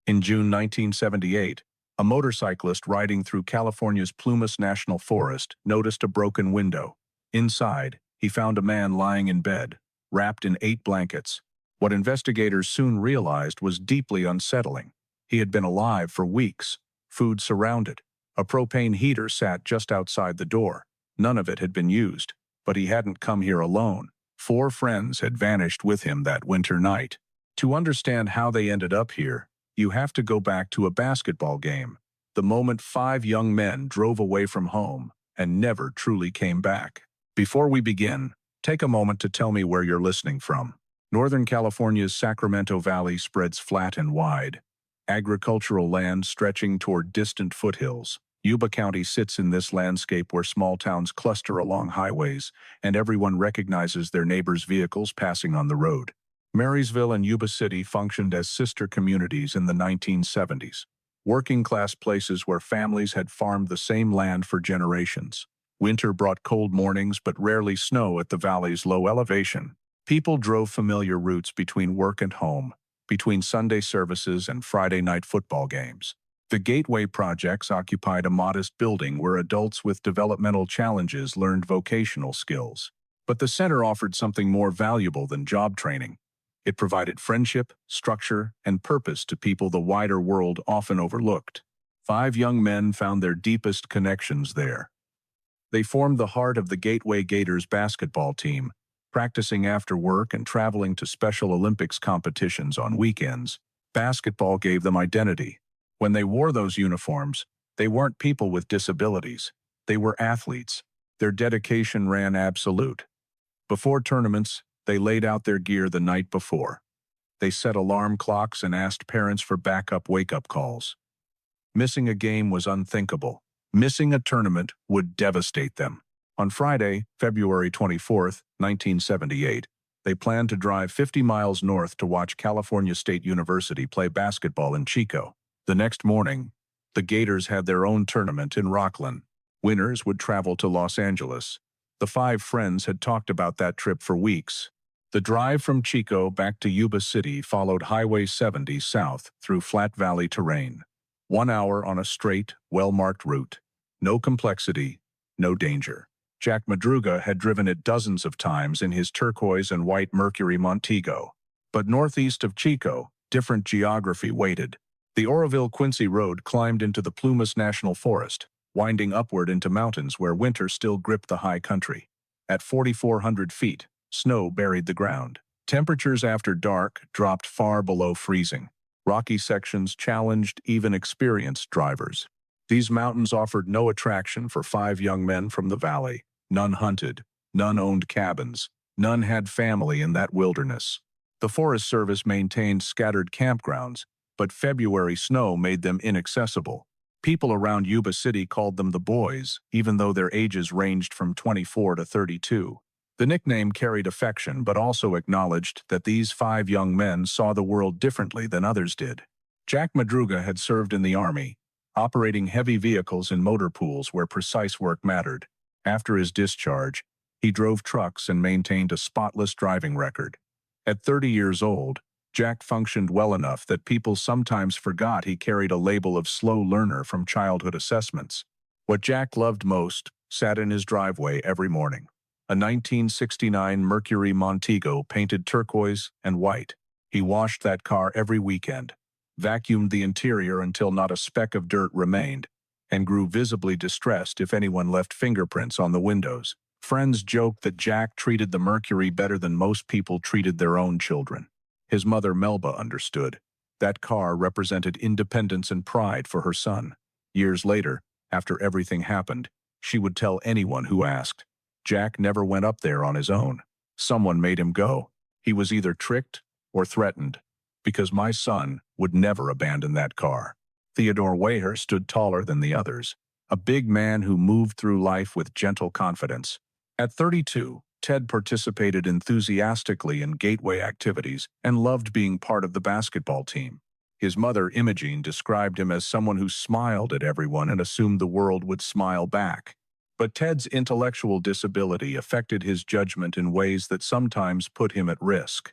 In June 1978, a motorcyclist riding through California's Plumas National Forest noticed a broken window. Inside, he found a man lying in bed, wrapped in 8 blankets. What investigators soon realized was deeply unsettling. He had been alive for weeks. Food surrounded. A propane heater sat just outside the door. None of it had been used, but he hadn't come here alone. 4 friends had vanished with him that winter night. To understand how they ended up here, you have to go back to a basketball game, the moment 5 young men drove away from home and never truly came back. Before we begin, take a moment to tell me where you're listening from. Northern California's Sacramento Valley spreads flat and wide, agricultural land stretching toward distant foothills. Yuba County sits in this landscape where small towns cluster along highways, and everyone recognizes their neighbors' vehicles passing on the road. Marysville and Yuba City functioned as sister communities in the 1970s, working-class places where families had farmed the same land for generations. Winter brought cold mornings but rarely snow at the valley's low elevation. People drove familiar routes between work and home, between Sunday services and Friday night football games. The Gateway projects occupied a modest building where adults with developmental challenges learned vocational skills. But the center offered something more valuable than job training. It provided friendship, structure, and purpose to people the wider world often overlooked. 5 young men found their deepest connections there. They formed the heart of the Gateway Gators basketball team, practicing after work and traveling to Special Olympics competitions on weekends. Basketball gave them identity. When they wore those uniforms, they weren't people with disabilities. They were athletes. Their dedication ran absolute. Before tournaments, they laid out their gear the night before. They set alarm clocks and asked parents for backup wake-up calls. Missing a game was unthinkable. Missing a tournament would devastate them. On Friday, February 24, 1978, they planned to drive 50 miles north to watch California State University play basketball in Chico. The next morning, the Gators had their own tournament in Rocklin. Winners would travel to Los Angeles. The 5 friends had talked about that trip for weeks. The drive from Chico back to Yuba City followed Highway 70 south through flat valley terrain. 1 hour on a straight, well-marked route. No complexity, no danger. Jack Madruga had driven it dozens of times in his turquoise and white Mercury Montego. But northeast of Chico, different geography waited. The Oroville-Quincy Road climbed into the Plumas National Forest, winding upward into mountains where winter still gripped the high country. At 4,400 feet, snow buried the ground. Temperatures after dark dropped far below freezing. Rocky sections challenged even experienced drivers. These mountains offered no attraction for 5 young men from the valley. None hunted, none owned cabins, none had family in that wilderness. The Forest Service maintained scattered campgrounds, but February snow made them inaccessible. People around Yuba City called them the Boys, even though their ages ranged from 24 to 32. The nickname carried affection but also acknowledged that these 5 young men saw the world differently than others did. Jack Madruga had served in the Army, operating heavy vehicles in motor pools where precise work mattered. After his discharge, he drove trucks and maintained a spotless driving record. At 30 years old, Jack functioned well enough that people sometimes forgot he carried a label of slow learner from childhood assessments. What Jack loved most sat in his driveway every morning. A 1969 Mercury Montego painted turquoise and white. He washed that car every weekend, vacuumed the interior until not a speck of dirt remained, and grew visibly distressed if anyone left fingerprints on the windows. Friends joked that Jack treated the Mercury better than most people treated their own children. His mother Melba understood. That car represented independence and pride for her son. Years later, after everything happened, she would tell anyone who asked. Jack never went up there on his own. Someone made him go. He was either tricked or threatened, because my son would never abandon that car. Theodore Weher stood taller than the others, a big man who moved through life with gentle confidence. At 32, Ted participated enthusiastically in Gateway activities and loved being part of the basketball team. His mother, Imogene, described him as someone who smiled at everyone and assumed the world would smile back. But Ted's intellectual disability affected his judgment in ways that sometimes put him at risk.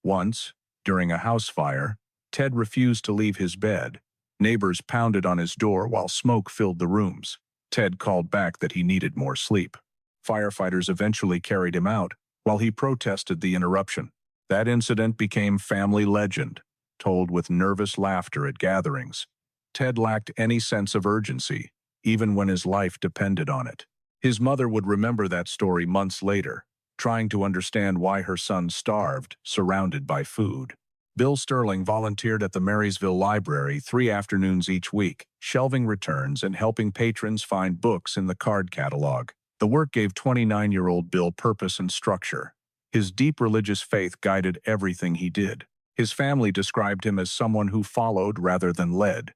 Once, during a house fire, Ted refused to leave his bed. Neighbors pounded on his door while smoke filled the rooms. Ted called back that he needed more sleep. Firefighters eventually carried him out, while he protested the interruption. That incident became family legend, told with nervous laughter at gatherings. Ted lacked any sense of urgency, even when his life depended on it. His mother would remember that story months later, trying to understand why her son starved, surrounded by food. Bill Sterling volunteered at the Marysville Library 3 afternoons each week, shelving returns and helping patrons find books in the card catalog. The work gave 29-year-old Bill purpose and structure. His deep religious faith guided everything he did. His family described him as someone who followed rather than led,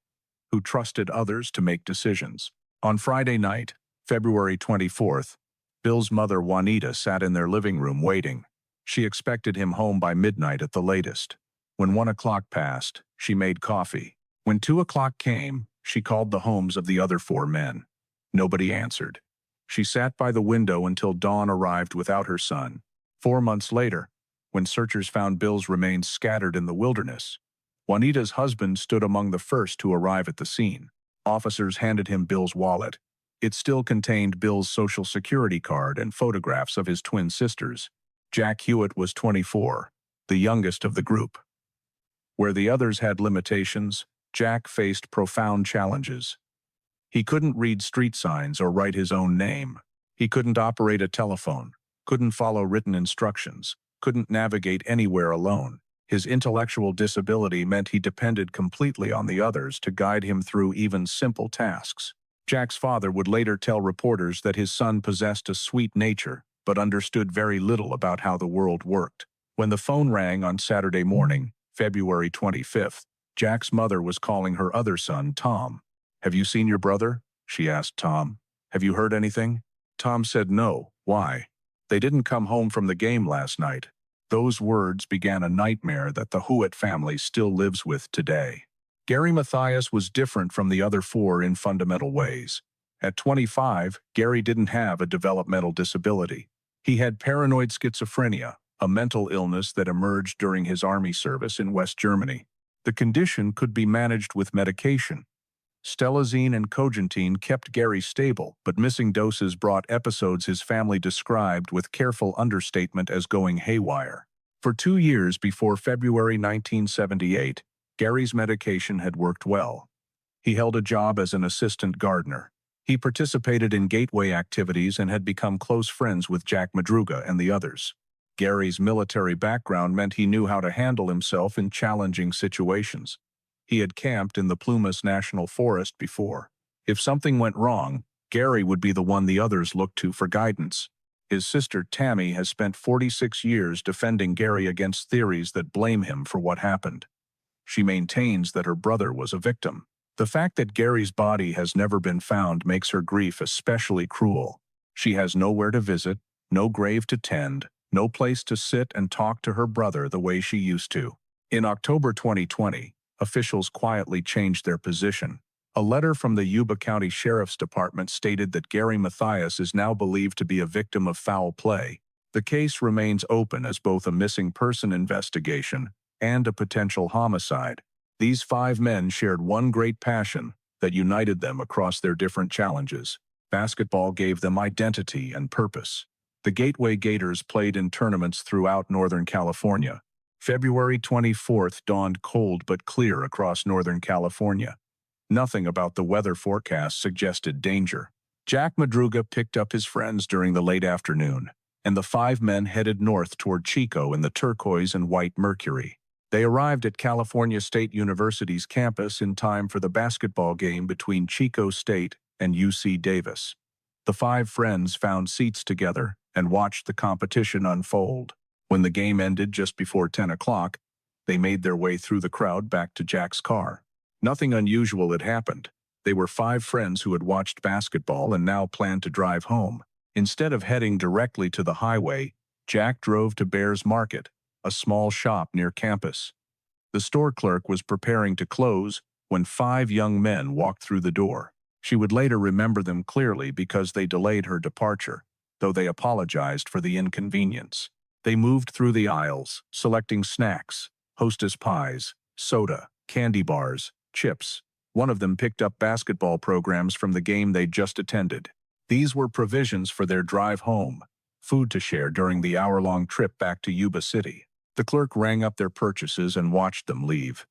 who trusted others to make decisions. On Friday night, February 24th, Bill's mother Juanita sat in their living room waiting. She expected him home by midnight at the latest. When 1 o'clock passed, she made coffee. When 2 o'clock came, she called the homes of the other 4 men. Nobody answered. She sat by the window until dawn arrived without her son. 4 months later, when searchers found Bill's remains scattered in the wilderness, Juanita's husband stood among the first to arrive at the scene. Officers handed him Bill's wallet. It still contained Bill's Social Security card and photographs of his twin sisters. Jack Hewitt was 24, the youngest of the group. Where the others had limitations, Jack faced profound challenges. He couldn't read street signs or write his own name. He couldn't operate a telephone, couldn't follow written instructions, couldn't navigate anywhere alone. His intellectual disability meant he depended completely on the others to guide him through even simple tasks. Jack's father would later tell reporters that his son possessed a sweet nature, but understood very little about how the world worked. When the phone rang on Saturday morning, February 25th, Jack's mother was calling her other son, Tom. "Have you seen your brother?" she asked Tom. "Have you heard anything?" Tom said no. Why? "They didn't come home from the game last night." Those words began a nightmare that the Hewitt family still lives with today. Gary Mathias was different from the other 4 in fundamental ways. At 25, Gary didn't have a developmental disability. He had paranoid schizophrenia, a mental illness that emerged during his army service in West Germany. The condition could be managed with medication. Stelazine and Cogentine kept Gary stable, but missing doses brought episodes his family described with careful understatement as going haywire. For 2 years before February 1978, Gary's medication had worked well. He held a job as an assistant gardener. He participated in gateway activities and had become close friends with Jack Madruga and the others. Gary's military background meant he knew how to handle himself in challenging situations. He had camped in the Plumas National Forest before. If something went wrong, Gary would be the one the others looked to for guidance. His sister Tammy has spent 46 years defending Gary against theories that blame him for what happened. She maintains that her brother was a victim. The fact that Gary's body has never been found makes her grief especially cruel. She has nowhere to visit, no grave to tend, no place to sit and talk to her brother the way she used to. In October 2020, officials quietly changed their position. A letter from the Yuba County Sheriff's Department stated that Gary Mathias is now believed to be a victim of foul play. The case remains open as both a missing person investigation and a potential homicide. These 5 men shared one great passion that united them across their different challenges. Basketball gave them identity and purpose. The Gateway Gators played in tournaments throughout Northern California. February 24th dawned cold but clear across Northern California. Nothing about the weather forecast suggested danger. Jack Madruga picked up his friends during the late afternoon, and the 5 men headed north toward Chico in the turquoise and white Mercury. They arrived at California State University's campus in time for the basketball game between Chico State and UC Davis. The 5 friends found seats together and watched the competition unfold. When the game ended just before 10 o'clock, they made their way through the crowd back to Jack's car. Nothing unusual had happened. They were 5 friends who had watched basketball and now planned to drive home. Instead of heading directly to the highway, Jack drove to Bears Market, a small shop near campus. The store clerk was preparing to close when 5 young men walked through the door. She would later remember them clearly because they delayed her departure, though they apologized for the inconvenience. They moved through the aisles, selecting snacks, Hostess pies, soda, candy bars, chips. One of them picked up basketball programs from the game they'd just attended. These were provisions for their drive home, food to share during the hour-long trip back to Yuba City. The clerk rang up their purchases and watched them leave.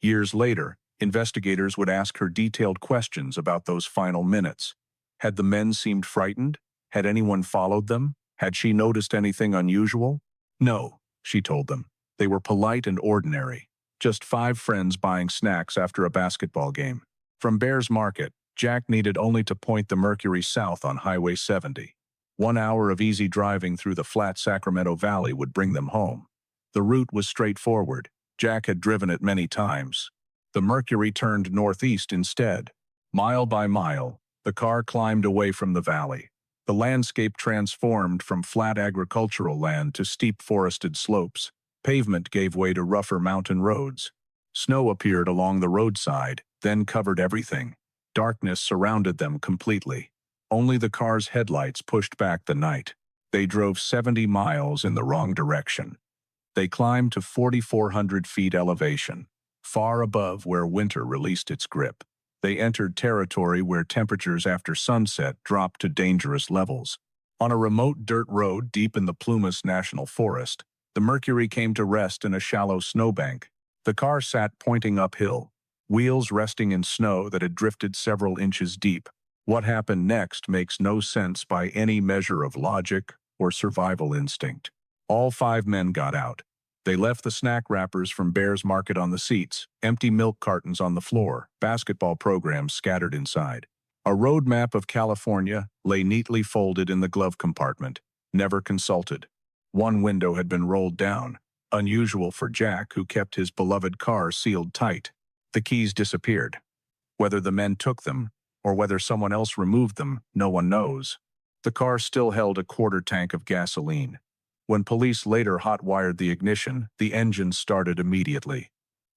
Years later, investigators would ask her detailed questions about those final minutes. Had the men seemed frightened? Had anyone followed them? Had she noticed anything unusual? No, she told them. They were polite and ordinary. Just 5 friends buying snacks after a basketball game. From Bears Market, Jack needed only to point the Mercury south on Highway 70. 1 hour of easy driving through the flat Sacramento Valley would bring them home. The route was straightforward. Jack had driven it many times. The Mercury turned northeast instead. Mile by mile, the car climbed away from the valley. The landscape transformed from flat agricultural land to steep forested slopes. Pavement gave way to rougher mountain roads. Snow appeared along the roadside, then covered everything. Darkness surrounded them completely. Only the car's headlights pushed back the night. They drove 70 miles in the wrong direction. They climbed to 4,400 feet elevation, far above where winter released its grip. They entered territory where temperatures after sunset dropped to dangerous levels. On a remote dirt road deep in the Plumas National Forest, the Mercury came to rest in a shallow snowbank. The car sat pointing uphill, wheels resting in snow that had drifted several inches deep. What happened next makes no sense by any measure of logic or survival instinct. All 5 men got out. They left the snack wrappers from Bears Market on the seats, empty milk cartons on the floor, basketball programs scattered inside. A road map of California lay neatly folded in the glove compartment, never consulted. One window had been rolled down, unusual for Jack, who kept his beloved car sealed tight. The keys disappeared. Whether the men took them, or whether someone else removed them, no one knows. The car still held a quarter tank of gasoline. When police later hot-wired the ignition, the engine started immediately.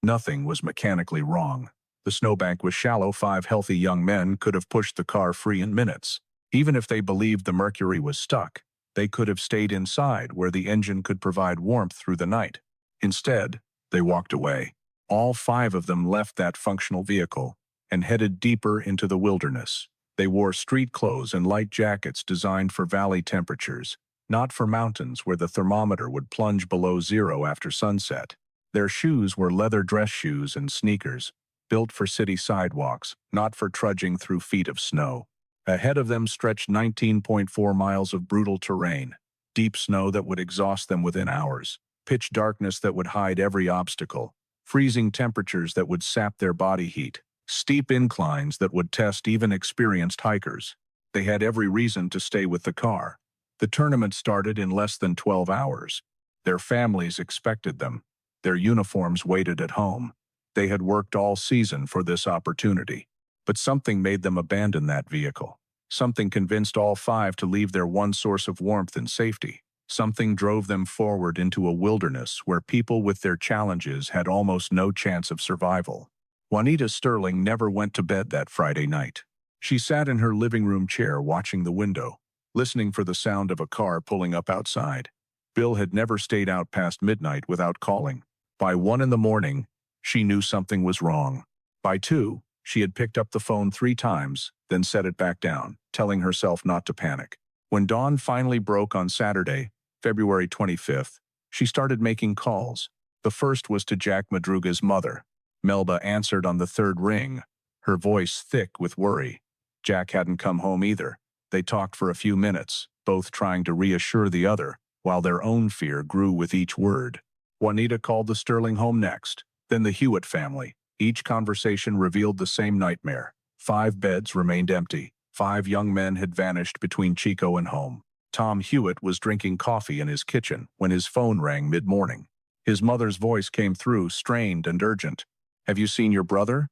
Nothing was mechanically wrong. The snowbank was shallow. 5 healthy young men could have pushed the car free in minutes. Even if they believed the Mercury was stuck, they could have stayed inside where the engine could provide warmth through the night. Instead, they walked away. All 5 of them left that functional vehicle and headed deeper into the wilderness. They wore street clothes and light jackets designed for valley temperatures, not for mountains where the thermometer would plunge below 0 after sunset. Their shoes were leather dress shoes and sneakers, built for city sidewalks, not for trudging through feet of snow. Ahead of them stretched 19.4 miles of brutal terrain, deep snow that would exhaust them within hours, pitch darkness that would hide every obstacle, freezing temperatures that would sap their body heat, steep inclines that would test even experienced hikers. They had every reason to stay with the car. The tournament started in less than 12 hours. Their families expected them. Their uniforms waited at home. They had worked all season for this opportunity. But something made them abandon that vehicle. Something convinced all 5 to leave their one source of warmth and safety. Something drove them forward into a wilderness where people with their challenges had almost no chance of survival. Juanita Sterling never went to bed that Friday night. She sat in her living room chair watching the window, listening for the sound of a car pulling up outside. Bill had never stayed out past midnight without calling. By 1 in the morning, she knew something was wrong. By 2, she had picked up the phone 3 times, then set it back down, telling herself not to panic. When dawn finally broke on Saturday, February 25th, she started making calls. The first was to Jack Madruga's mother. Melba answered on the 3rd ring, her voice thick with worry. Jack hadn't come home either. They talked for a few minutes, both trying to reassure the other, while their own fear grew with each word. Juanita called the Sterling home next, then the Hewitt family. Each conversation revealed the same nightmare. 5 beds remained empty. 5 young men had vanished between Chico and home. Tom Hewitt was drinking coffee in his kitchen when his phone rang mid-morning. His mother's voice came through, strained and urgent. "Have you seen your brother?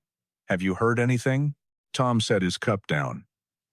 Have you heard anything?" Tom set his cup down.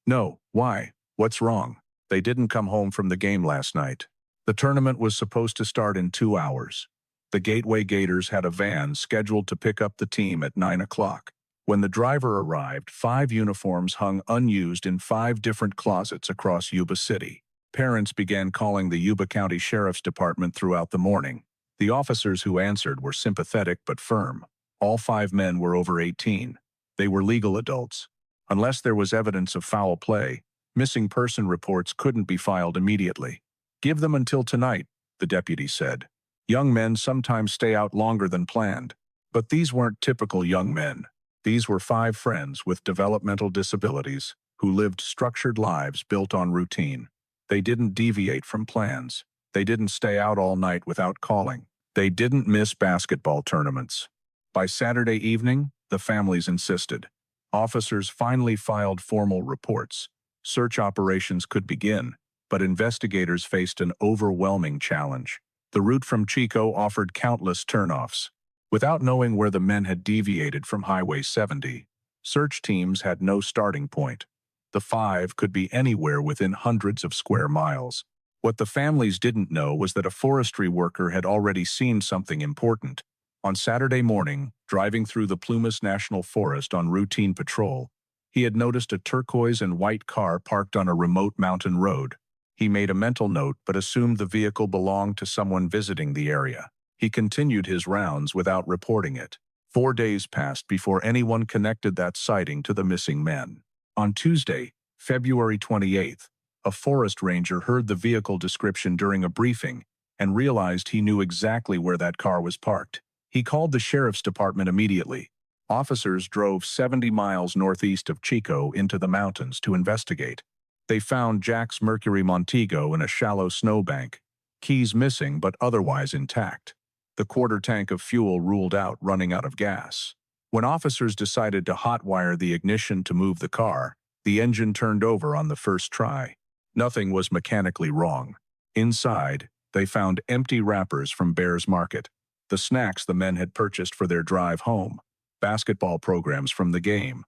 "No, why? What's wrong?" "They didn't come home from the game last night. The tournament was supposed to start in 2 hours. The Gateway Gators had a van scheduled to pick up the team at 9 o'clock. When the driver arrived, 5 uniforms hung unused in 5 different closets across Yuba City. Parents began calling the Yuba County Sheriff's Department throughout the morning. The officers who answered were sympathetic but firm. All 5 men were over 18. They were legal adults. Unless there was evidence of foul play, missing person reports couldn't be filed immediately. "Give them until tonight," the deputy said. Young men sometimes stay out longer than planned. But these weren't typical young men. These were 5 friends with developmental disabilities who lived structured lives built on routine. They didn't deviate from plans. They didn't stay out all night without calling. They didn't miss basketball tournaments. By Saturday evening, the families insisted. Officers finally filed formal reports. Search operations could begin, but investigators faced an overwhelming challenge. The route from Chico offered countless turnoffs. Without knowing where the men had deviated from Highway 70, search teams had no starting point. The 5 could be anywhere within hundreds of square miles. What the families didn't know was that a forestry worker had already seen something important. On Saturday morning, driving through the Plumas National Forest on routine patrol, he had noticed a turquoise and white car parked on a remote mountain road. He made a mental note but assumed the vehicle belonged to someone visiting the area. He continued his rounds without reporting it. 4 days passed before anyone connected that sighting to the missing men. On Tuesday, February 28th, a forest ranger heard the vehicle description during a briefing and realized he knew exactly where that car was parked. He called the sheriff's department immediately. Officers drove 70 miles northeast of Chico into the mountains to investigate. They found Jack's Mercury Montego in a shallow snowbank, keys missing but otherwise intact. The quarter tank of fuel ruled out running out of gas. When officers decided to hotwire the ignition to move the car, the engine turned over on the first try. Nothing was mechanically wrong. Inside, they found empty wrappers from Bear's Market, the snacks the men had purchased for their drive home, basketball programs from the game,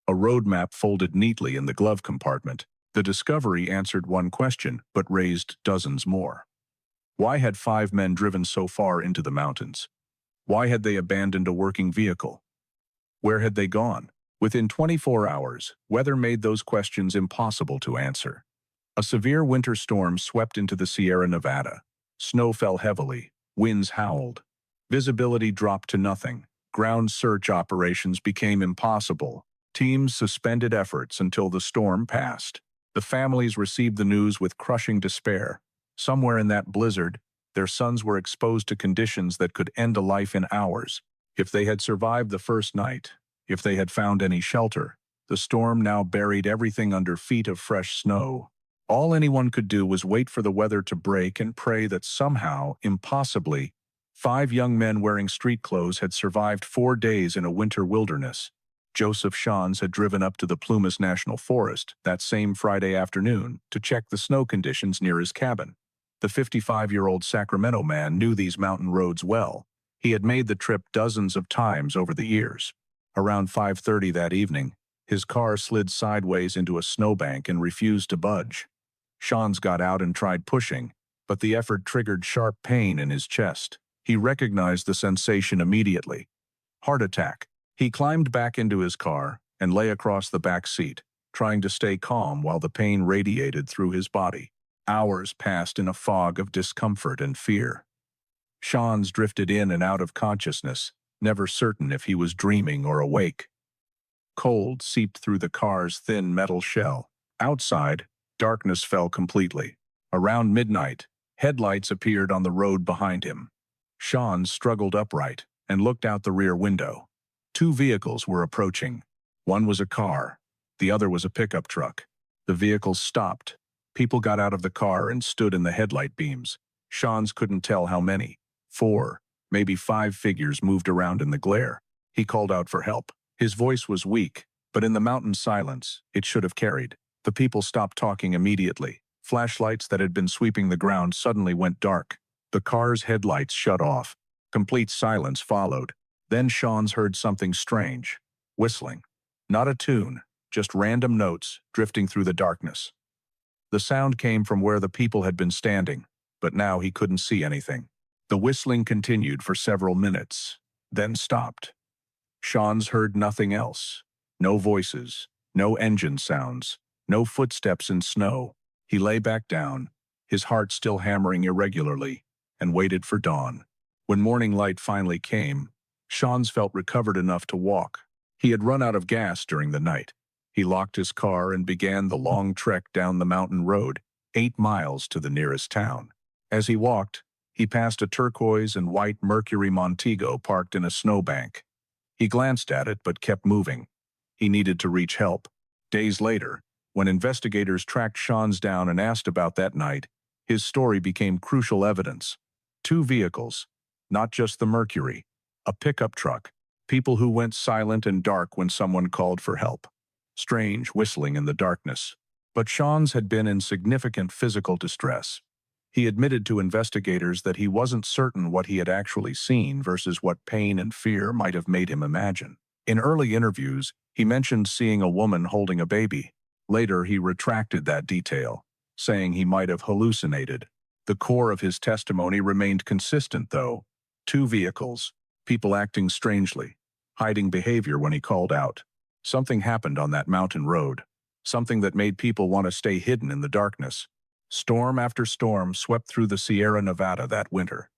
a road map folded neatly in the glove compartment. The discovery answered one question but raised dozens more. Why had 5 men driven so far into the mountains? Why had they abandoned a working vehicle? Where had they gone? Within 24 hours, weather made those questions impossible to answer. A severe winter storm swept into the Sierra Nevada. Snow fell heavily, winds howled. Visibility dropped to nothing. Ground search operations became impossible. Teams suspended efforts until the storm passed. The families received the news with crushing despair. Somewhere in that blizzard, their sons were exposed to conditions that could end a life in hours. If they had survived the first night, if they had found any shelter, the storm now buried everything under feet of fresh snow. All anyone could do was wait for the weather to break and pray that somehow, impossibly, 5 young men wearing street clothes had survived 4 days in a winter wilderness. Joseph Shans had driven up to the Plumas National Forest that same Friday afternoon to check the snow conditions near his cabin. The 55-year-old Sacramento man knew these mountain roads well. He had made the trip dozens of times over the years. Around 5:30 that evening, his car slid sideways into a snowbank and refused to budge. Shans got out and tried pushing, but the effort triggered sharp pain in his chest. He recognized the sensation immediately. Heart attack. He climbed back into his car and lay across the back seat, trying to stay calm while the pain radiated through his body. Hours passed in a fog of discomfort and fear. Shans drifted in and out of consciousness, never certain if he was dreaming or awake. Cold seeped through the car's thin metal shell. Outside, darkness fell completely. Around midnight, headlights appeared on the road behind him. Shans struggled upright and looked out the rear window. 2 vehicles were approaching. One was a car. The other was a pickup truck. The vehicles stopped. People got out of the car and stood in the headlight beams. Shans couldn't tell how many. 4, maybe 5 figures moved around in the glare. He called out for help. His voice was weak, but in the mountain silence, it should have carried. The people stopped talking immediately. Flashlights that had been sweeping the ground suddenly went dark. The car's headlights shut off. Complete silence followed. Then Shans heard something strange. Whistling. Not a tune, just random notes drifting through the darkness. The sound came from where the people had been standing, but now he couldn't see anything. The whistling continued for several minutes, then stopped. Shans heard nothing else. No voices, no engine sounds, no footsteps in snow. He lay back down, his heart still hammering irregularly, and waited for dawn. When morning light finally came, Sean's felt recovered enough to walk. He had run out of gas during the night. He locked his car and began the long trek down the mountain road, 8 miles to the nearest town. As he walked, he passed a turquoise and white Mercury Montego parked in a snowbank. He glanced at it but kept moving. He needed to reach help. Days later, when investigators tracked Sean's down and asked about that night, his story became crucial evidence. 2 vehicles, not just the Mercury, a pickup truck, people who went silent and dark when someone called for help. Strange whistling in the darkness. But Sean's had been in significant physical distress. He admitted to investigators that he wasn't certain what he had actually seen versus what pain and fear might have made him imagine. In early interviews, he mentioned seeing a woman holding a baby. Later, he retracted that detail, saying he might have hallucinated. The core of his testimony remained consistent, though. 2 vehicles, people acting strangely, hiding behavior when he called out. Something happened on that mountain road, something that made people want to stay hidden in the darkness. Storm after storm swept through the Sierra Nevada that winter.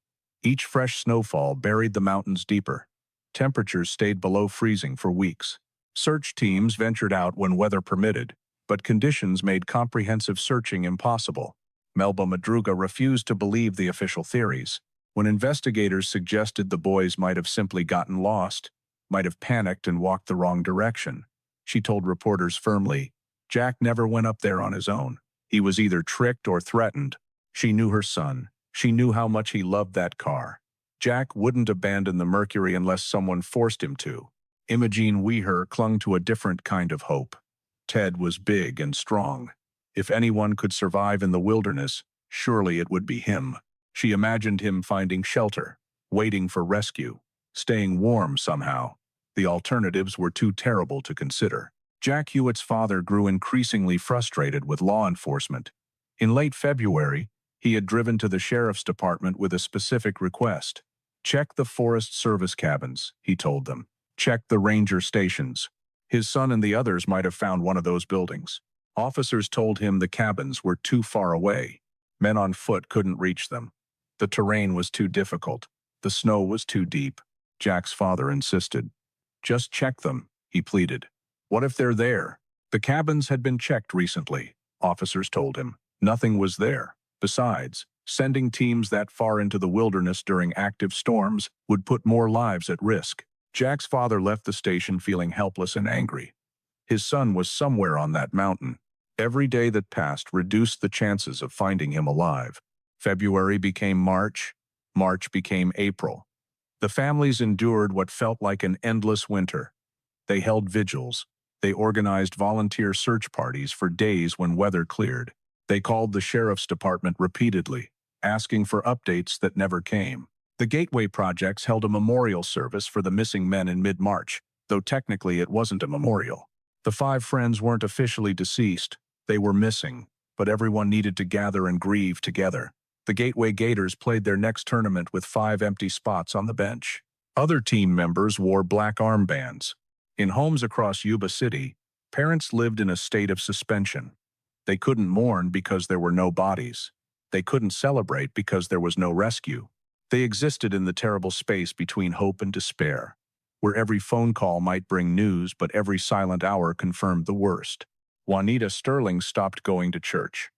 Each fresh snowfall buried the mountains deeper. Temperatures stayed below freezing for weeks. Search teams ventured out when weather permitted, but conditions made comprehensive searching impossible. Melba Madruga refused to believe the official theories. When investigators suggested the boys might have simply gotten lost, might have panicked and walked the wrong direction, she told reporters firmly, Jack never went up there on his own. He was either tricked or threatened. She knew her son. She knew how much he loved that car. Jack wouldn't abandon the Mercury unless someone forced him to. Imogene Weher clung to a different kind of hope. Ted was big and strong. If anyone could survive in the wilderness, surely it would be him. She imagined him finding shelter, waiting for rescue, staying warm somehow. The alternatives were too terrible to consider. Jack Hewitt's father grew increasingly frustrated with law enforcement. In late February, he had driven to the sheriff's department with a specific request. Check the Forest Service cabins, he told them. Check the ranger stations. His son and the others might have found one of those buildings. Officers told him the cabins were too far away. Men on foot couldn't reach them. The terrain was too difficult. The snow was too deep. Jack's father insisted. Just check them, he pleaded. What if they're there? The cabins had been checked recently, officers told him. Nothing was there. Besides, sending teams that far into the wilderness during active storms would put more lives at risk. Jack's father left the station feeling helpless and angry. His son was somewhere on that mountain. Every day that passed reduced the chances of finding him alive. February became March. March became April. The families endured what felt like an endless winter. They held vigils. They organized volunteer search parties for days when weather cleared. They called the sheriff's department repeatedly, asking for updates that never came. The Gateway Projects held a memorial service for the missing men in mid-March, though technically it wasn't a memorial. The 5 friends weren't officially deceased. They were missing, but everyone needed to gather and grieve together. The Gateway Gators played their next tournament with 5 empty spots on the bench. Other team members wore black armbands. In homes across Yuba City, parents lived in a state of suspension. They couldn't mourn because there were no bodies. They couldn't celebrate because there was no rescue. They existed in the terrible space between hope and despair, where every phone call might bring news but every silent hour confirmed the worst. Juanita Sterling stopped going to church.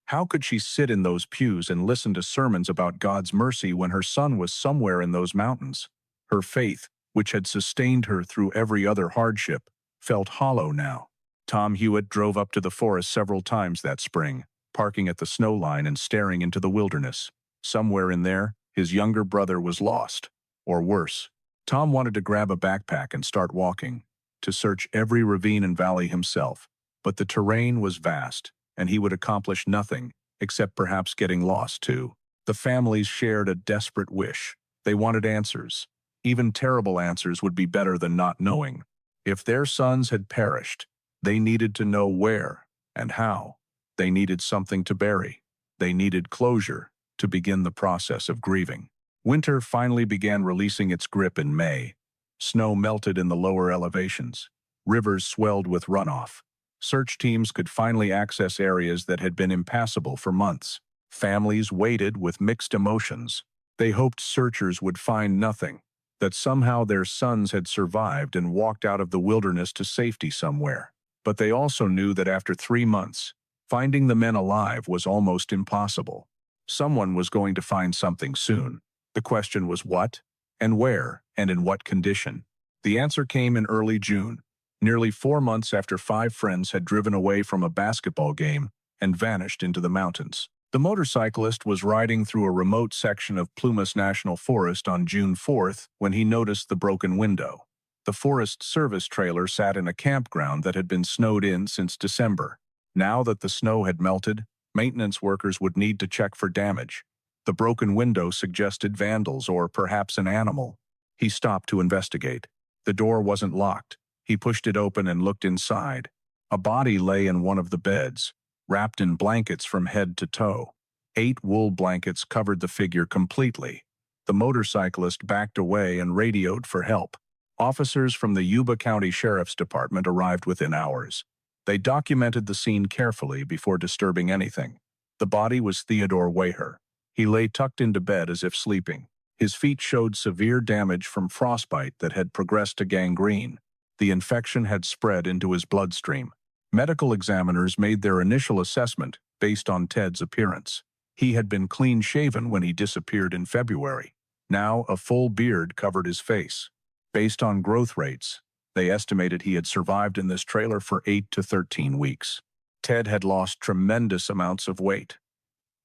How could she sit in those pews and listen to sermons about God's mercy when her son was somewhere in those mountains? Her faith, which had sustained her through every other hardship, felt hollow now. Tom Hewitt drove up to the forest several times that spring, parking at the snow line and staring into the wilderness. Somewhere in there, his younger brother was lost, or worse. Tom wanted to grab a backpack and start walking, to search every ravine and valley himself, but the terrain was vast, and he would accomplish nothing, except perhaps getting lost too. The families shared a desperate wish. They wanted answers. Even terrible answers would be better than not knowing. If their sons had perished, they needed to know where and how. They needed something to bury. They needed closure to begin the process of grieving. Winter finally began releasing its grip in May. Snow melted in the lower elevations. Rivers swelled with runoff. Search teams could finally access areas that had been impassable for months. Families waited with mixed emotions. They hoped searchers would find nothing. that somehow their sons had survived and walked out of the wilderness to safety somewhere. But they also knew that after 3 months, finding the men alive was almost impossible. Someone was going to find something soon. The question was what, and where, and in what condition. The answer came in early June, nearly 4 months after 5 friends had driven away from a basketball game and vanished into the mountains. The motorcyclist was riding through a remote section of Plumas National Forest on June 4th when he noticed the broken window. The Forest Service trailer sat in a campground that had been snowed in since December. Now that the snow had melted, maintenance workers would need to check for damage. The broken window suggested vandals or perhaps an animal. He stopped to investigate. The door wasn't locked. He pushed it open and looked inside. A body lay in one of the beds, wrapped in blankets from head to toe. 8 wool blankets covered the figure completely. The motorcyclist backed away and radioed for help. Officers from the Yuba County Sheriff's Department arrived within hours. They documented the scene carefully before disturbing anything. The body was Theodore Wayher. He lay tucked into bed as if sleeping. His feet showed severe damage from frostbite that had progressed to gangrene. The infection had spread into his bloodstream. Medical examiners made their initial assessment based on Ted's appearance. He had been clean-shaven when he disappeared in February. Now a full beard covered his face. Based on growth rates, they estimated he had survived in this trailer for 8 to 13 weeks. Ted had lost tremendous amounts of weight.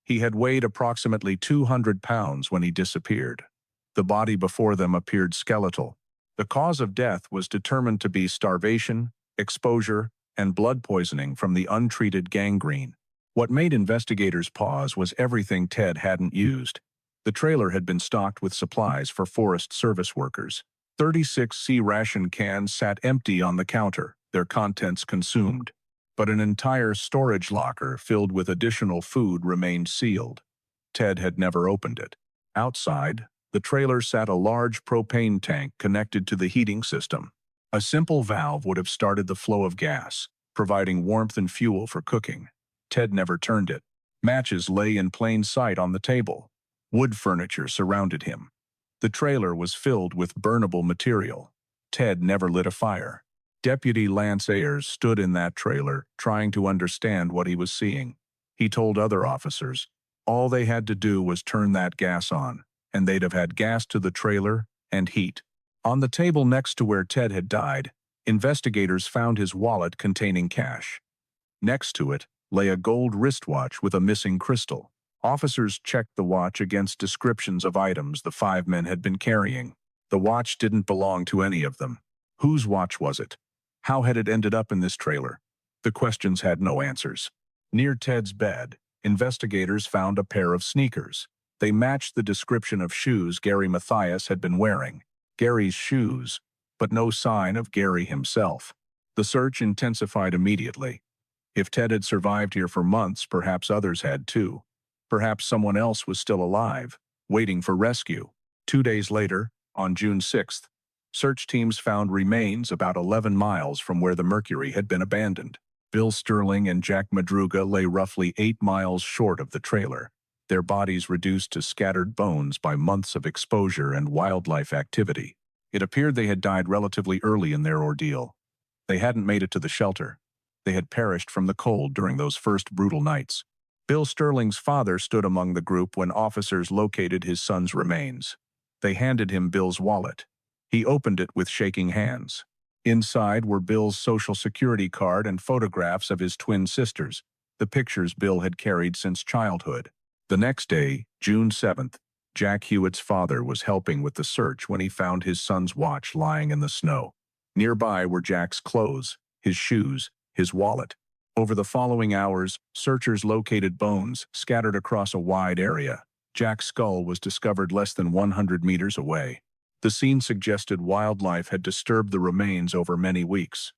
He had weighed approximately 200 pounds when he disappeared. The body before them appeared skeletal. The cause of death was determined to be starvation, exposure, and blood poisoning from the untreated gangrene. What made investigators pause was everything Ted hadn't used. The trailer had been stocked with supplies for Forest Service workers. 36 C-ration cans sat empty on the counter, their contents consumed. But an entire storage locker filled with additional food remained sealed. Ted had never opened it. Outside, the trailer sat a large propane tank connected to the heating system. A simple valve would have started the flow of gas, providing warmth and fuel for cooking. Ted never turned it. Matches lay in plain sight on the table. Wood furniture surrounded him. The trailer was filled with burnable material. Ted never lit a fire. Deputy Lance Ayers stood in that trailer, trying to understand what he was seeing. He told other officers, all they had to do was turn that gas on, and they'd have had gas to the trailer and heat. On the table next to where Ted had died, investigators found his wallet containing cash. Next to it lay a gold wristwatch with a missing crystal. Officers checked the watch against descriptions of items the 5 men had been carrying. The watch didn't belong to any of them. Whose watch was it? How had it ended up in this trailer? The questions had no answers. Near Ted's bed, investigators found a pair of sneakers. They matched the description of shoes Gary Mathias had been wearing. Gary's shoes, but no sign of Gary himself. The search intensified immediately. If Ted had survived here for months, perhaps others had too. Perhaps someone else was still alive, waiting for rescue. 2 days later, on June 6th, search teams found remains about 11 miles from where the Mercury had been abandoned. Bill Sterling and Jack Madruga lay roughly 8 miles short of the trailer, their bodies reduced to scattered bones by months of exposure and wildlife activity. It appeared they had died relatively early in their ordeal. They hadn't made it to the shelter. They had perished from the cold during those first brutal nights. Bill Sterling's father stood among the group when officers located his son's remains. They handed him Bill's wallet. He opened it with shaking hands. Inside were Bill's Social Security card and photographs of his twin sisters, the pictures Bill had carried since childhood. The next day, June 7th, Jack Hewitt's father was helping with the search when he found his son's watch lying in the snow. Nearby were Jack's clothes, his shoes, his wallet. Over the following hours, searchers located bones scattered across a wide area. Jack's skull was discovered less than 100 meters away. The scene suggested wildlife had disturbed the remains over many weeks.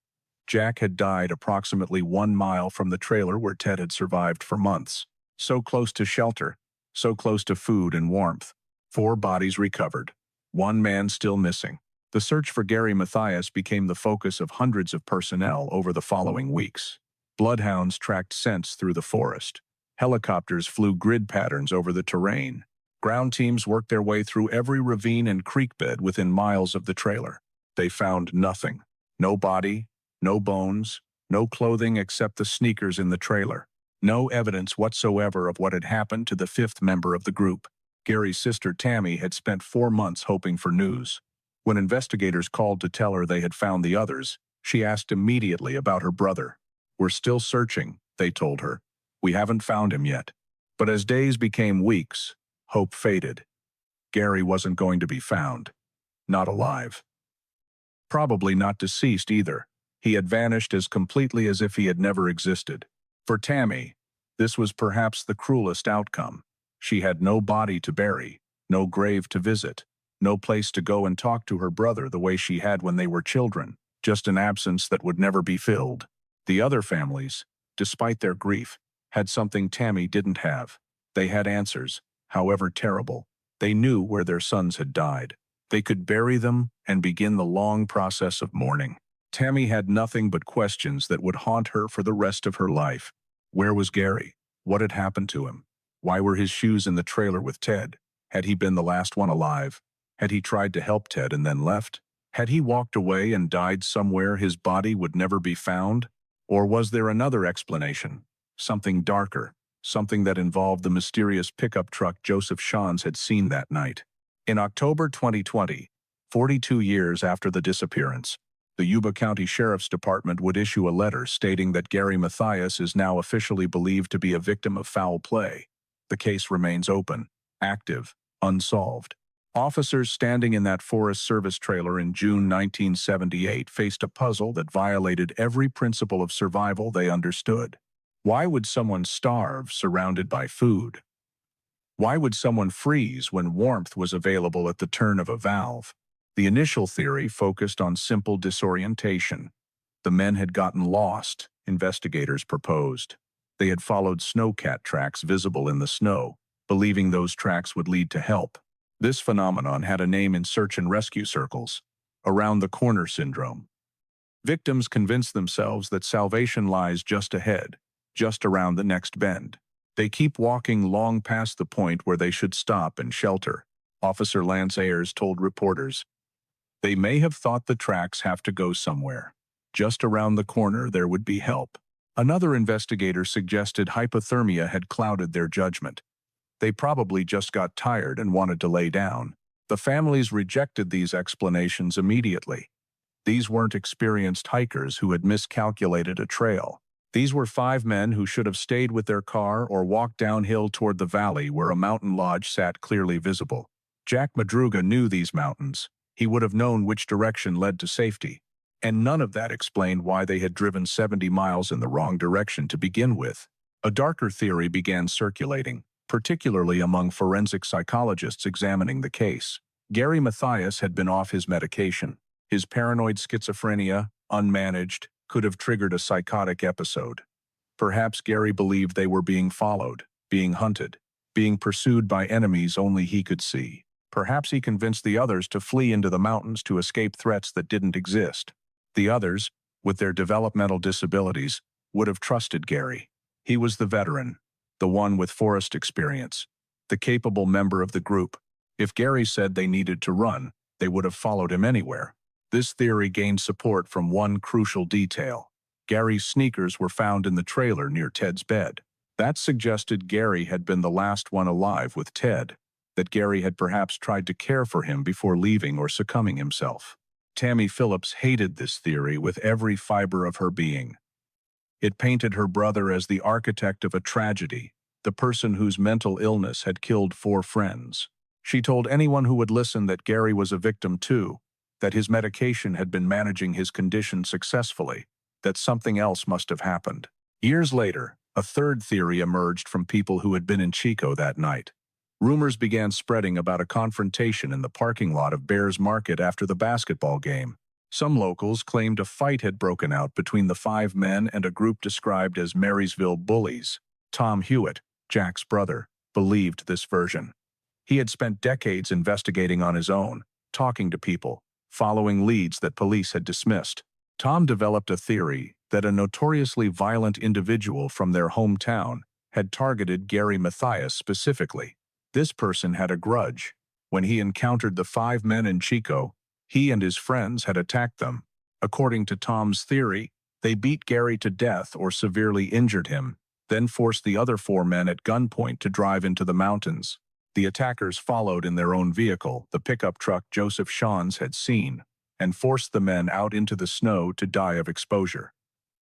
Jack had died approximately 1 mile from the trailer where Ted had survived for months. So close to shelter, so close to food and warmth. 4 bodies recovered. 1 man still missing. The search for Gary Mathias became the focus of hundreds of personnel over the following weeks. Bloodhounds tracked scents through the forest. Helicopters flew grid patterns over the terrain. Ground teams worked their way through every ravine and creek bed within miles of the trailer. They found nothing. No body, no bones, no clothing except the sneakers in the trailer. No evidence whatsoever of what had happened to the fifth member of the group. Gary's sister Tammy had spent 4 months hoping for news. When investigators called to tell her they had found the others, she asked immediately about her brother. "We're still searching," they told her. "We haven't found him yet." But as days became weeks, hope faded. Gary wasn't going to be found. Not alive. Probably not deceased either. He had vanished as completely as if he had never existed. For Tammy, this was perhaps the cruelest outcome. She had no body to bury, no grave to visit, no place to go and talk to her brother the way she had when they were children, just an absence that would never be filled. The other families, despite their grief, had something Tammy didn't have. They had answers, however terrible. They knew where their sons had died. They could bury them and begin the long process of mourning. Tammy had nothing but questions that would haunt her for the rest of her life. Where was Gary? What had happened to him? Why were his shoes in the trailer with Ted? Had he been the last one alive? Had he tried to help Ted and then left? Had he walked away and died somewhere his body would never be found? Or was there another explanation? Something darker, something that involved the mysterious pickup truck Joseph Shans had seen that night. In October 2020, 42 years after the disappearance, the Yuba County Sheriff's Department would issue a letter stating that Gary Mathias is now officially believed to be a victim of foul play. The case remains open, active, unsolved. Officers standing in that Forest Service trailer in June 1978 faced a puzzle that violated every principle of survival they understood. Why would someone starve surrounded by food? Why would someone freeze when warmth was available at the turn of a valve? The initial theory focused on simple disorientation. The men had gotten lost, investigators proposed. They had followed snowcat tracks visible in the snow, believing those tracks would lead to help. This phenomenon had a name in search and rescue circles: around the corner syndrome. Victims convince themselves that salvation lies just ahead, just around the next bend. They keep walking long past the point where they should stop and shelter. Officer Lance Ayers told reporters, "They may have thought the tracks have to go somewhere. Just around the corner there would be help." Another investigator suggested hypothermia had clouded their judgment. They probably just got tired and wanted to lay down. The families rejected these explanations immediately. These weren't experienced hikers who had miscalculated a trail. These were 5 men who should have stayed with their car or walked downhill toward the valley where a mountain lodge sat clearly visible. Jack Madruga knew these mountains. He would have known which direction led to safety. And none of that explained why they had driven 70 miles in the wrong direction to begin with. A darker theory began circulating, particularly among forensic psychologists examining the case. Gary Mathias had been off his medication. His paranoid schizophrenia, unmanaged, could have triggered a psychotic episode. Perhaps Gary believed they were being followed, being hunted, being pursued by enemies only he could see. Perhaps he convinced the others to flee into the mountains to escape threats that didn't exist. The others, with their developmental disabilities, would have trusted Gary. He was the veteran, the one with forest experience, the capable member of the group. If Gary said they needed to run, they would have followed him anywhere. This theory gained support from one crucial detail. Gary's sneakers were found in the trailer near Ted's bed. That suggested Gary had been the last one alive with Ted, that Gary had perhaps tried to care for him before leaving or succumbing himself. Tammy Phillips hated this theory with every fiber of her being. It painted her brother as the architect of a tragedy, the person whose mental illness had killed 4 friends. She told anyone who would listen that Gary was a victim too, that his medication had been managing his condition successfully, that something else must have happened. Years later, a third theory emerged from people who had been in Chico that night. Rumors began spreading about a confrontation in the parking lot of Bears Market after the basketball game. Some locals claimed a fight had broken out between the 5 men and a group described as Marysville Bullies. Tom Hewitt, Jack's brother, believed this version. He had spent decades investigating on his own, talking to people, following leads that police had dismissed. Tom developed a theory that a notoriously violent individual from their hometown had targeted Gary Mathias specifically. This person had a grudge. When he encountered the 5 men in Chico, he and his friends had attacked them. According to Tom's theory, they beat Gary to death or severely injured him, then forced the other 4 men at gunpoint to drive into the mountains. The attackers followed in their own vehicle, the pickup truck Joseph Shawns had seen, and forced the men out into the snow to die of exposure.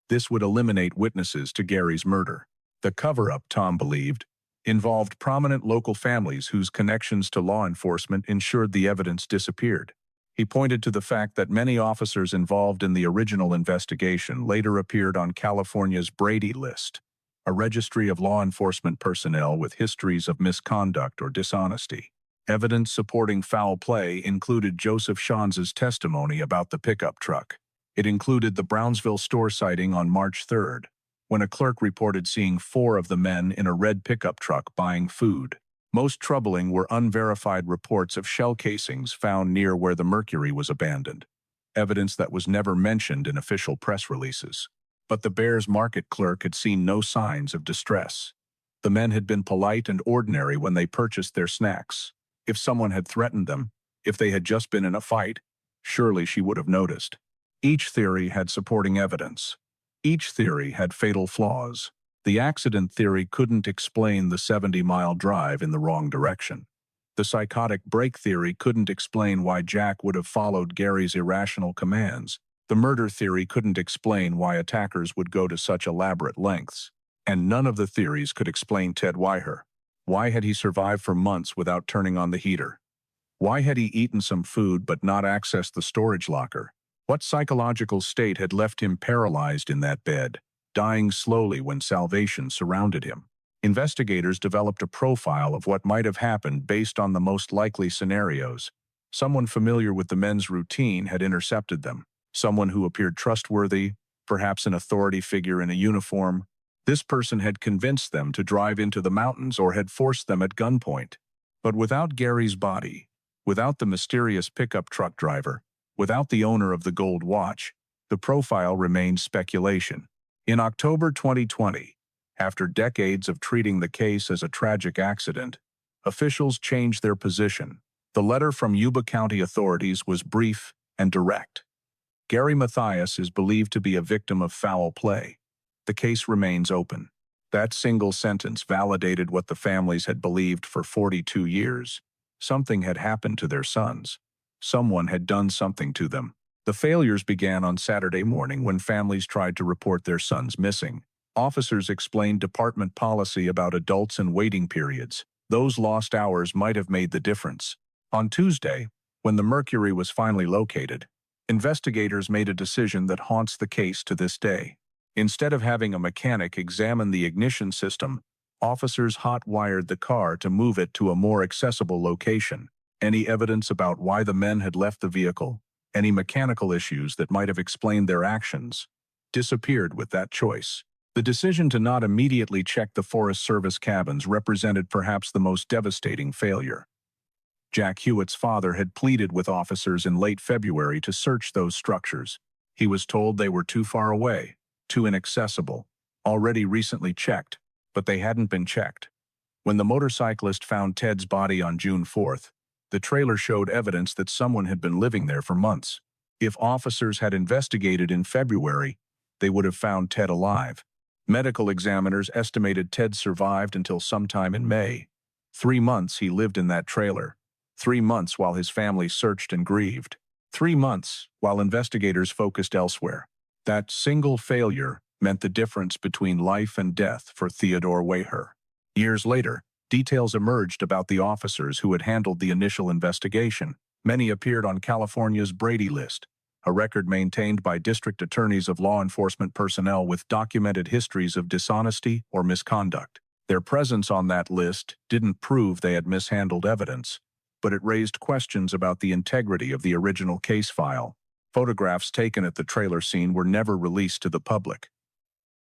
This would eliminate witnesses to Gary's murder. The cover-up, Tom believed, involved prominent local families whose connections to law enforcement ensured the evidence disappeared. He pointed to the fact that many officers involved in the original investigation later appeared on California's Brady List, a registry of law enforcement personnel with histories of misconduct or dishonesty. Evidence supporting foul play included Joseph Shawns' testimony about the pickup truck. It included the Brownsville store sighting on March 3rd, when a clerk reported seeing 4 of the men in a red pickup truck buying food. Most troubling were unverified reports of shell casings found near where the Mercury was abandoned, evidence that was never mentioned in official press releases. But the Bears Market clerk had seen no signs of distress. The men had been polite and ordinary when they purchased their snacks. If someone had threatened them, if they had just been in a fight, surely she would have noticed. Each theory had supporting evidence. Each theory had fatal flaws. The accident theory couldn't explain the 70-mile drive in the wrong direction. The psychotic brake theory couldn't explain why Jack would have followed Gary's irrational commands. The murder theory couldn't explain why attackers would go to such elaborate lengths. And none of the theories could explain Ted Weiher. Why had he survived for months without turning on the heater? Why had he eaten some food but not accessed the storage locker? What psychological state had left him paralyzed in that bed, dying slowly when salvation surrounded him? Investigators developed a profile of what might have happened based on the most likely scenarios. Someone familiar with the men's routine had intercepted them. Someone who appeared trustworthy, perhaps an authority figure in a uniform. This person had convinced them to drive into the mountains or had forced them at gunpoint. But without Gary's body, without the mysterious pickup truck driver, without the owner of the gold watch, the profile remained speculation. In October 2020, after decades of treating the case as a tragic accident, officials changed their position. The letter from Yuba County authorities was brief and direct. Gary Mathias is believed to be a victim of foul play. The case remains open. That single sentence validated what the families had believed for 42 years. Something had happened to their sons. Someone had done something to them. The failures began on Saturday morning when families tried to report their sons missing. Officers explained department policy about adults and waiting periods. Those lost hours might have made the difference. On Tuesday, when the Mercury was finally located, investigators made a decision that haunts the case to this day. Instead of having a mechanic examine the ignition system, officers hot-wired the car to move it to a more accessible location. Any evidence about why the men had left the vehicle, any mechanical issues that might have explained their actions, disappeared with that choice. The decision to not immediately check the Forest Service cabins represented perhaps the most devastating failure. Jack Hewitt's father had pleaded with officers in late February to search those structures. He was told they were too far away, too inaccessible, already recently checked, but they hadn't been checked. When the motorcyclist found Ted's body on June 4th, the trailer showed evidence that someone had been living there for months. If officers had investigated in February, they would have found Ted alive. Medical examiners estimated Ted survived until sometime in May. 3 months he lived in that trailer. 3 months while his family searched and grieved. 3 months while investigators focused elsewhere. That single failure meant the difference between life and death for Theodore Weiher. Years later, details emerged about the officers who had handled the initial investigation. Many appeared on California's Brady List, a record maintained by district attorneys of law enforcement personnel with documented histories of dishonesty or misconduct. Their presence on that list didn't prove they had mishandled evidence, but it raised questions about the integrity of the original case file. Photographs taken at the trailer scene were never released to the public.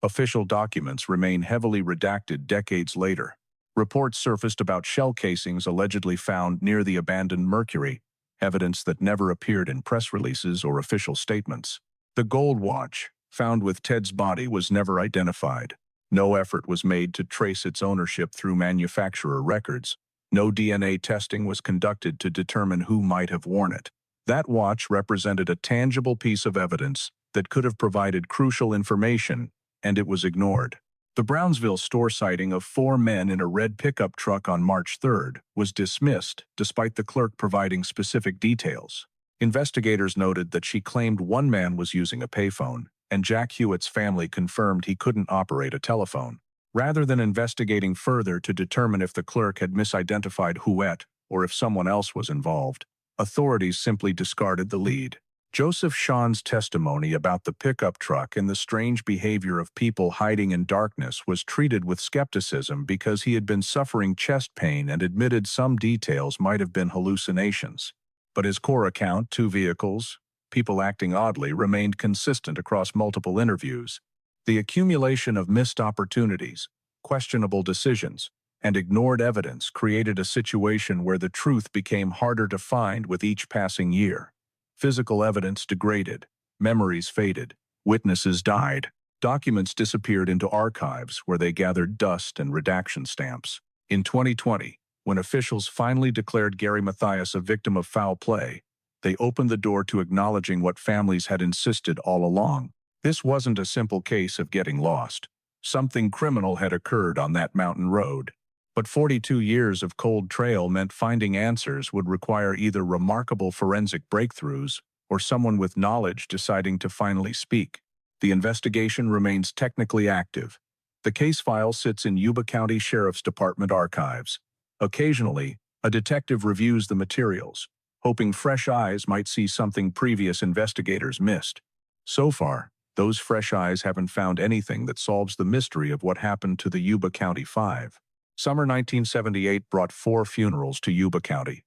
Official documents remain heavily redacted decades later. Reports surfaced about shell casings allegedly found near the abandoned Mercury, evidence that never appeared in press releases or official statements. The gold watch, found with Ted's body, was never identified. No effort was made to trace its ownership through manufacturer records. No DNA testing was conducted to determine who might have worn it. That watch represented a tangible piece of evidence that could have provided crucial information, and it was ignored. The Brownsville store sighting of 4 men in a red pickup truck on March 3rd was dismissed despite the clerk providing specific details. Investigators noted that she claimed one man was using a payphone, and Jack Hewitt's family confirmed he couldn't operate a telephone. Rather than investigating further to determine if the clerk had misidentified Hewitt or if someone else was involved, authorities simply discarded the lead. Joseph Sean's testimony about the pickup truck and the strange behavior of people hiding in darkness was treated with skepticism because he had been suffering chest pain and admitted some details might have been hallucinations. But his core account, 2 vehicles, people acting oddly, remained consistent across multiple interviews. The accumulation of missed opportunities, questionable decisions, and ignored evidence created a situation where the truth became harder to find with each passing year. Physical evidence degraded, memories faded, witnesses died, documents disappeared into archives where they gathered dust and redaction stamps. In 2020, when officials finally declared Gary Mathias a victim of foul play, they opened the door to acknowledging what families had insisted all along. This wasn't a simple case of getting lost. Something criminal had occurred on that mountain road. But 42 years of cold trail meant finding answers would require either remarkable forensic breakthroughs or someone with knowledge deciding to finally speak. The investigation remains technically active. The case file sits in Yuba County Sheriff's Department archives. Occasionally, a detective reviews the materials, hoping fresh eyes might see something previous investigators missed. So far, those fresh eyes haven't found anything that solves the mystery of what happened to the Yuba County Five. Summer 1978 brought 4 funerals to Yuba County.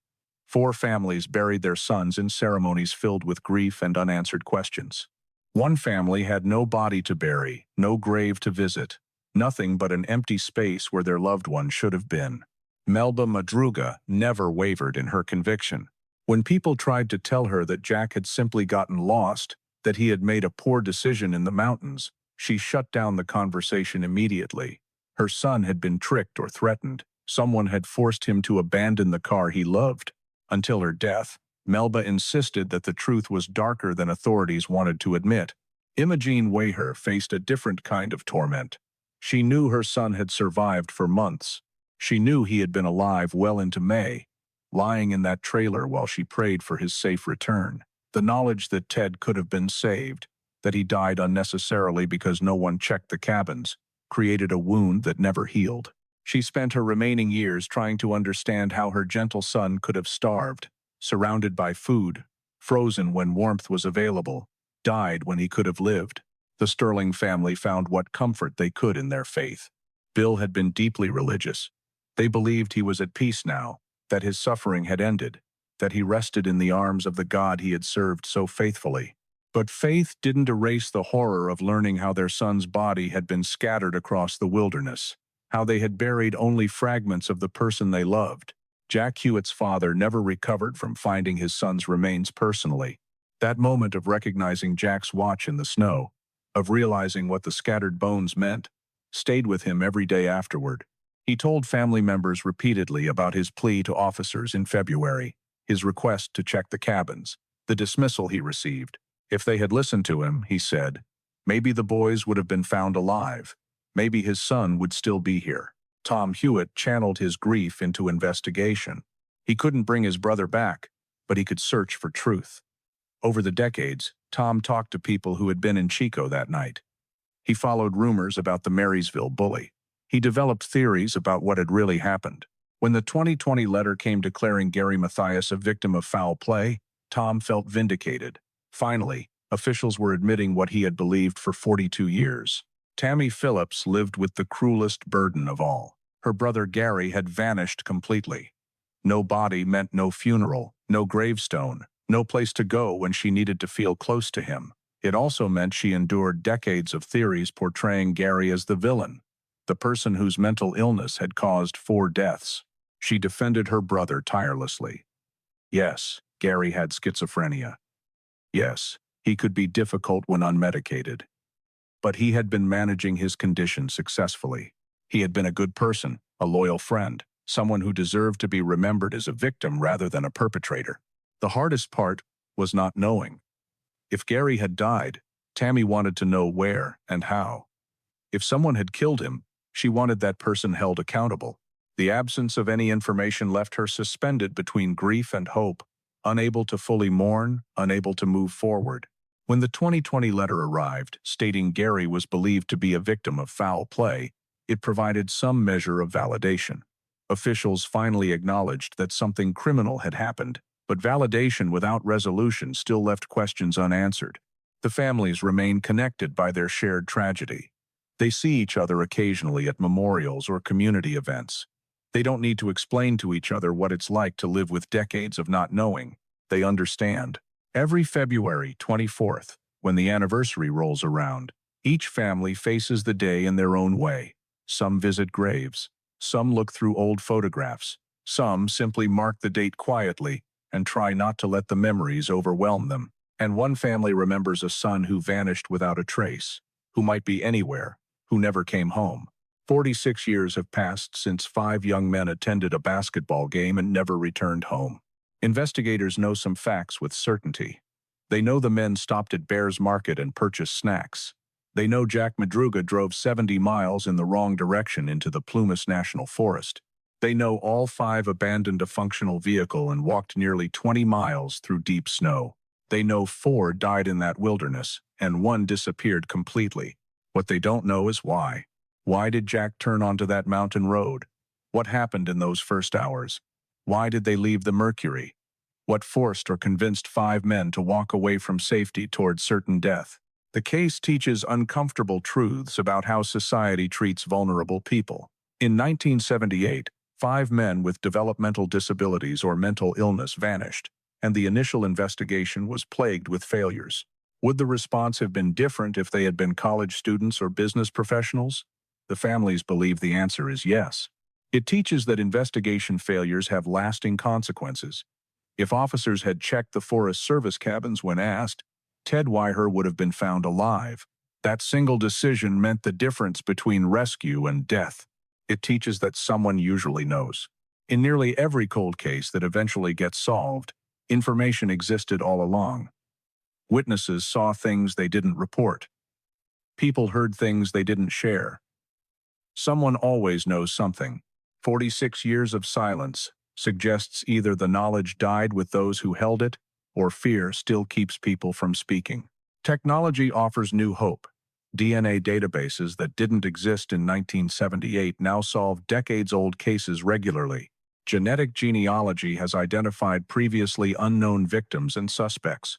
4 families buried their sons in ceremonies filled with grief and unanswered questions. One family had no body to bury, no grave to visit, nothing but an empty space where their loved one should have been. Melba Madruga never wavered in her conviction. When people tried to tell her that Jack had simply gotten lost, that he had made a poor decision in the mountains, she shut down the conversation immediately. Her son had been tricked or threatened. Someone had forced him to abandon the car he loved. Until her death, Melba insisted that the truth was darker than authorities wanted to admit. Imogene Waher faced a different kind of torment. She knew her son had survived for months. She knew he had been alive well into May, lying in that trailer while she prayed for his safe return. The knowledge that Ted could have been saved, that he died unnecessarily because no one checked the cabins, created a wound that never healed. She spent her remaining years trying to understand how her gentle son could have starved, surrounded by food, frozen when warmth was available, died when he could have lived. The Sterling family found what comfort they could in their faith. Bill had been deeply religious. They believed he was at peace now, that his suffering had ended, that he rested in the arms of the God he had served so faithfully. But faith didn't erase the horror of learning how their son's body had been scattered across the wilderness, how they had buried only fragments of the person they loved. Jack Hewitt's father never recovered from finding his son's remains personally. That moment of recognizing Jack's watch in the snow, of realizing what the scattered bones meant, stayed with him every day afterward. He told family members repeatedly about his plea to officers in February, his request to check the cabins, the dismissal he received. If they had listened to him, he said, maybe the boys would have been found alive. Maybe his son would still be here. Tom Hewitt channeled his grief into investigation. He couldn't bring his brother back, but he could search for truth. Over the decades, Tom talked to people who had been in Chico that night. He followed rumors about the Marysville bully. He developed theories about what had really happened. When the 2020 letter came declaring Gary Mathias a victim of foul play, Tom felt vindicated. Finally, officials were admitting what he had believed for 42 years. Tammy Phillips lived with the cruelest burden of all. Her brother Gary had vanished completely. No body meant no funeral, no gravestone, no place to go when she needed to feel close to him. It also meant she endured decades of theories portraying Gary as the villain, the person whose mental illness had caused 4 deaths. She defended her brother tirelessly. Yes, Gary had schizophrenia. Yes, he could be difficult when unmedicated. But he had been managing his condition successfully. He had been a good person, a loyal friend, someone who deserved to be remembered as a victim rather than a perpetrator. The hardest part was not knowing. If Gary had died, Tammy wanted to know where and how. If someone had killed him, she wanted that person held accountable. The absence of any information left her suspended between grief and hope, unable to fully mourn, unable to move forward. When the 2020 letter arrived, stating Gary was believed to be a victim of foul play, it provided some measure of validation. Officials finally acknowledged that something criminal had happened, but validation without resolution still left questions unanswered. The families remain connected by their shared tragedy. They see each other occasionally at memorials or community events. They don't need to explain to each other what it's like to live with decades of not knowing. They understand. Every February 24th, when the anniversary rolls around, each family faces the day in their own way. Some visit graves. Some look through old photographs. Some simply mark the date quietly and try not to let the memories overwhelm them. And one family remembers a son who vanished without a trace, who might be anywhere, who never came home. 46 years have passed since 5 young men attended a basketball game and never returned home. Investigators know some facts with certainty. They know the men stopped at Bears Market and purchased snacks. They know Jack Madruga drove 70 miles in the wrong direction into the Plumas National Forest. They know all 5 abandoned a functional vehicle and walked nearly 20 miles through deep snow. They know 4 died in that wilderness, and 1 disappeared completely. What they don't know is why. Why did Jack turn onto that mountain road? What happened in those first hours? Why did they leave the Mercury? What forced or convinced 5 men to walk away from safety toward certain death? The case teaches uncomfortable truths about how society treats vulnerable people. In 1978, 5 men with developmental disabilities or mental illness vanished, and the initial investigation was plagued with failures. Would the response have been different if they had been college students or business professionals? The families believe the answer is yes. It teaches that investigation failures have lasting consequences. If officers had checked the Forest Service cabins when asked, Ted Weiher would have been found alive. That single decision meant the difference between rescue and death. It teaches that someone usually knows. In nearly every cold case that eventually gets solved, information existed all along. Witnesses saw things they didn't report. People heard things they didn't share. Someone always knows something. 46 years of silence suggests either the knowledge died with those who held it, or fear still keeps people from speaking. Technology offers new hope. DNA databases that didn't exist in 1978 now solve decades-old cases regularly. Genetic genealogy has identified previously unknown victims and suspects.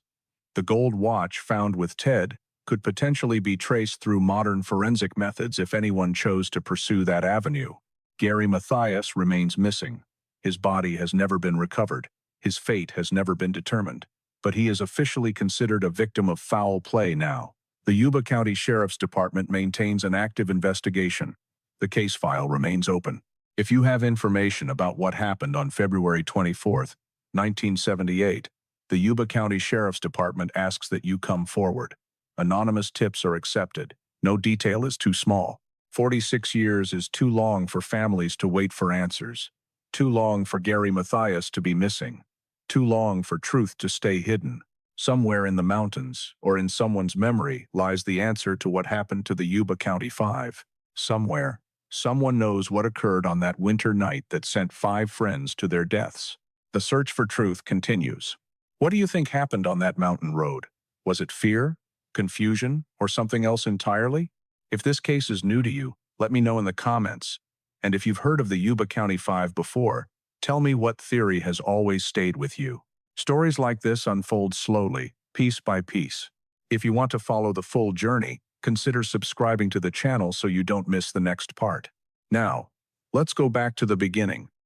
The gold watch found with Ted could potentially be traced through modern forensic methods if anyone chose to pursue that avenue. Gary Mathias remains missing. His body has never been recovered. His fate has never been determined. But he is officially considered a victim of foul play now. The Yuba County Sheriff's Department maintains an active investigation. The case file remains open. If you have information about what happened on February 24, 1978, the Yuba County Sheriff's Department asks that you come forward. Anonymous tips are accepted. No detail is too small. 46 years is too long for families to wait for answers. Too long for Gary Mathias to be missing. Too long for truth to stay hidden. Somewhere in the mountains, or in someone's memory, lies the answer to what happened to the Yuba County 5. Somewhere, someone knows what occurred on that winter night that sent 5 friends to their deaths. The search for truth continues. What do you think happened on that mountain road? Was it fear, confusion, or something else entirely? If this case is new to you, let me know in the comments. And if you've heard of the Yuba County 5 before, tell me what theory has always stayed with you. Stories like this unfold slowly, piece by piece. If you want to follow the full journey, consider subscribing to the channel so you don't miss the next part. Now, let's go back to the beginning.